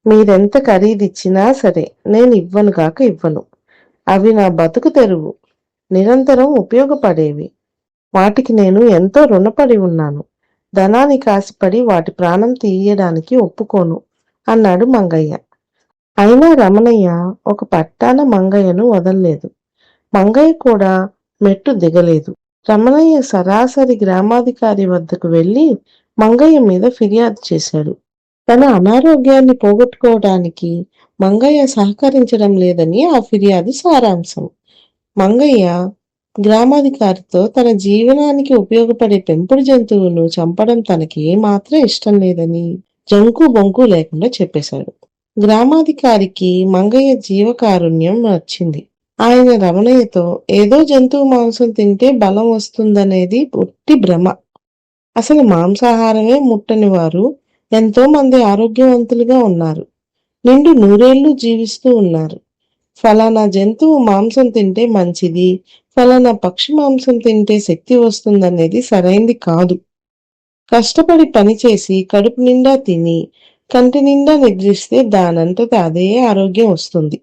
మీరెంత ఖరీదిచ్చినా సరే నేను ఇవ్వను. అవి నా బతుకు తెరువు. నిరంతరం ఉపయోగపడేవి. వాటికి నేను ఎంతో రుణపడి ఉన్నాను. ధనానికి ఆశపడి వాటి ప్రాణం తీయడానికి ఒప్పుకోను అన్నాడు మంగయ్య. అయినా రమణయ్య ఒక పట్టాన మంగయ్యను వదల్లేదు. మంగయ్య కూడా మెట్టు దిగలేదు. రమణయ్య సరాసరి గ్రామాధికారి వద్దకు వెళ్లి మంగయ్య మీద ఫిర్యాదు చేశాడు. తన అనారోగ్యాన్ని పోగొట్టుకోవడానికి మంగయ్య సహకరించడం లేదని ఆ ఫిర్యాదు సారాంశం. మంగయ్య గ్రామాధికారితో తన జీవనానికి ఉపయోగపడే పెంపుడు జంతువును చంపడం తనకి ఏమాత్రం ఇష్టం లేదని జంకు బొంకు లేకుండా చెప్పేశాడు. గ్రామాధికారికి మంగయ్య జీవకారుణ్యం నచ్చింది. ఆయన రమణయ్యతో ఏదో జంతువు మాంసం తింటే బలం వస్తుందనేది ఒట్టి భ్రమ. అసలు మాంసాహారమే ముట్టని వారు ఎంతో మంది ఆరోగ్యవంతులుగా ఉన్నారు. నిండు నూరేళ్లు జీవిస్తూ ఉన్నారు. ఫలానా జంతువు మాంసం తింటే మంచిది, ఫలానా పక్షి మాంసం తింటే శక్తి వస్తుందనేది సరైంది కాదు. కష్టపడి పనిచేసి కడుపు నిండా తిని కంటి నిండా నిద్రిస్తే దానంతట అదే ఆరోగ్యం వస్తుంది.